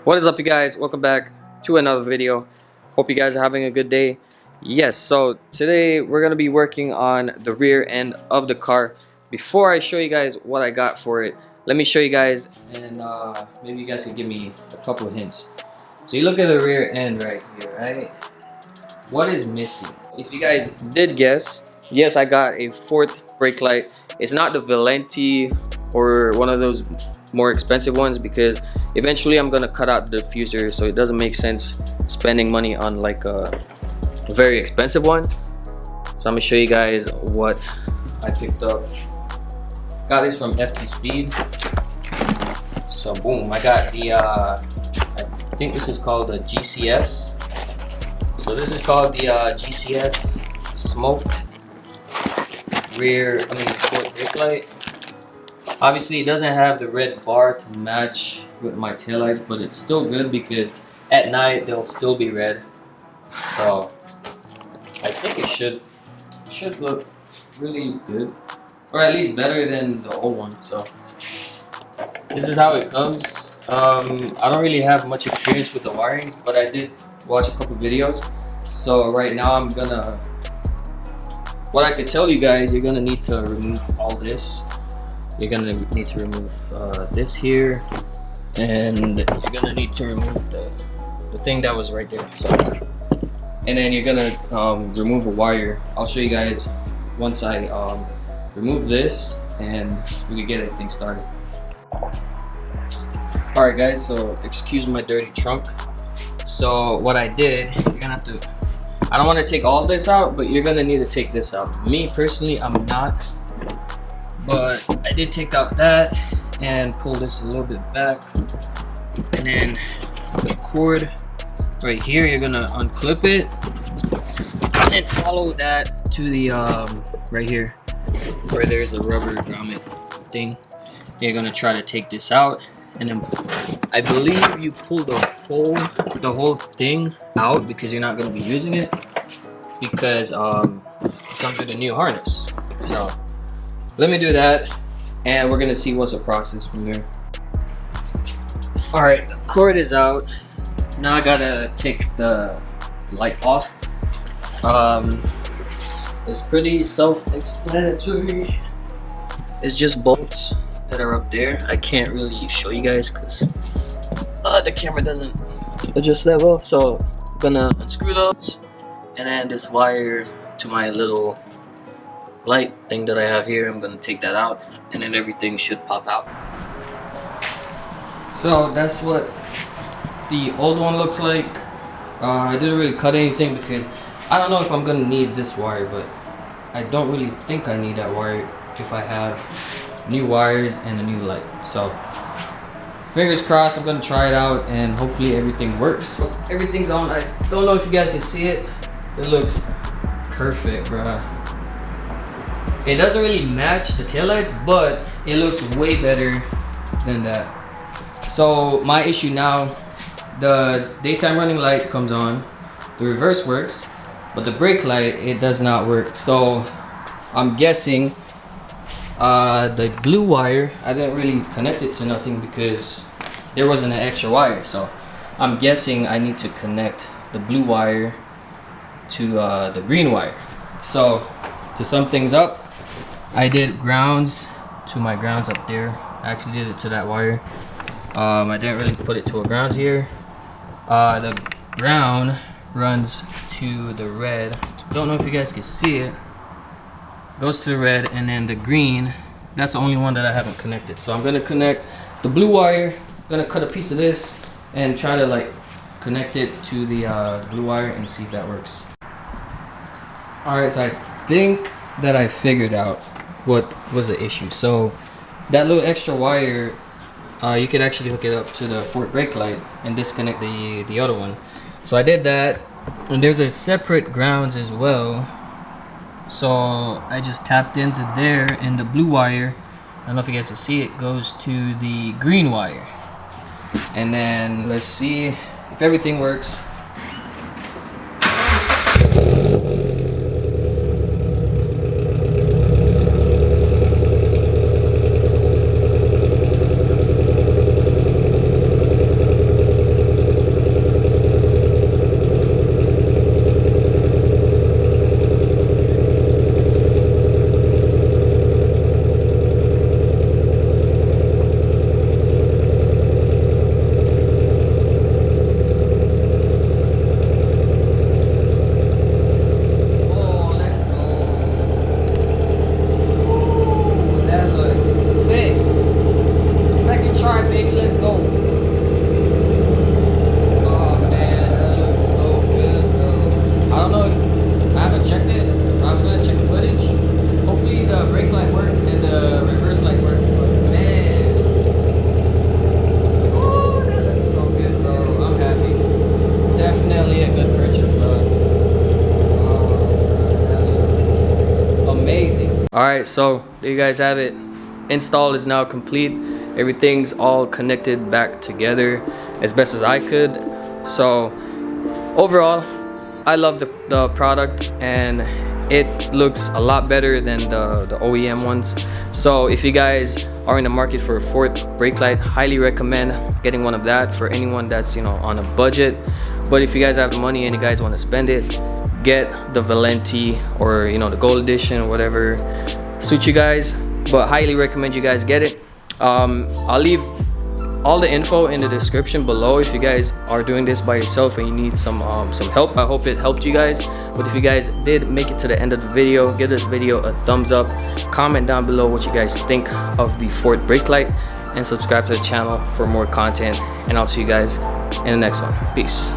What is up, you guys? Welcome back to another video. Hope you guys are having a good day. Yes, so today we're gonna be working on the rear end of the car. Before I show you guys what I got for it, let me show you guys, and maybe you guys can give me a couple of hints. So you look at the rear end right here, right? What is missing? If you guys did guess, yes, I got a fourth brake light. It's not the Valenti or one of those more expensive ones, because eventually I'm gonna cut out the diffuser, so it doesn't make sense spending money on like a very expensive one. So I'm gonna show you guys what I picked up. Got this from FT Speed. So boom, I got the I think this is called the GCS. So this is called the GCS smoked fourth brake light. Obviously, it doesn't have the red bar to match with my taillights, but it's still good because at night they'll still be red. So I think it should look really good, or at least better than the old one. So this is how it comes. I don't really have much experience with the wiring, but I did watch a couple videos. So right now what I could tell you guys, you're gonna need to remove all this. You're gonna need to remove this here, and you're gonna need to remove the thing that was right there. So, and then you're gonna remove a wire. I'll show you guys once I remove this, and we can get everything started. Alright guys, so excuse my dirty trunk. So what I did, you're gonna have to, I don't want to take all this out, but you're gonna need to take this out. Me personally, I'm not, but I did take out that and pull this a little bit back, and then the cord right here, you're gonna unclip it and then follow that to the right here where there's a rubber grommet thing. You're gonna try to take this out, and then I believe you pull the whole thing out because you're not gonna be using it, because it comes with a new harness. So let me do that, and we're gonna see what's the process from there. Alright, the cord is out. Now I gotta take the light off. It's pretty self-explanatory. It's just bolts that are up there. I can't really show you guys because the camera doesn't adjust that well. So I'm gonna unscrew those, and then this wire to my little light thing that I have here, I'm gonna take that out, and then everything should pop out. So that's what the old one looks like. I didn't really cut anything because I don't know if I'm gonna need this wire, but I don't really think I need that wire if I have new wires and a new light. So fingers crossed, I'm gonna try it out and hopefully everything works. So everything's on. I don't know if you guys can see it. It looks perfect, bruh. It doesn't really match the taillights, but it looks way better than that. So my issue now, the daytime running light comes on, the reverse works, but the brake light, it does not work. So I'm guessing the blue wire, I didn't really connect it to nothing because there wasn't an extra wire. So I'm guessing I need to connect the blue wire to the green wire. So to sum things up, I did grounds to my grounds up there. I actually did it to that wire. I didn't really put it to a ground here. The ground runs to the red. Don't know if you guys can see it. Goes to the red, and then the green, that's the only one that I haven't connected. So I'm gonna connect the blue wire. I'm gonna cut a piece of this and try to like connect it to the blue wire and see if that works. Alright, so I think that I figured out what was the issue. So that little extra wire, you could actually hook it up to the fourth brake light and disconnect the other one. So I did that, and there's a separate grounds as well. So I just tapped into there, and the blue wire, I don't know if you guys can see it, goes to the green wire. And then let's see if everything works. Alright, so there you guys have it. Install is now complete. Everything's all connected back together as best as I could. So overall, I love the product, and it looks a lot better than the OEM ones. So if you guys are in the market for a fourth brake light, highly recommend getting one of that for anyone that's, you know, on a budget. But if you guys have the money and you guys want to spend it, get the Valenti, or, you know, the gold edition, or whatever suits you guys. But highly recommend you guys get it. I'll leave all the info in the description below if you guys are doing this by yourself and you need some help. I hope it helped you guys. But if you guys did make it to the end of the video, give this video a thumbs up, comment down below what you guys think of the fourth brake light, and subscribe to the channel for more content. And I'll see you guys in the next one. Peace.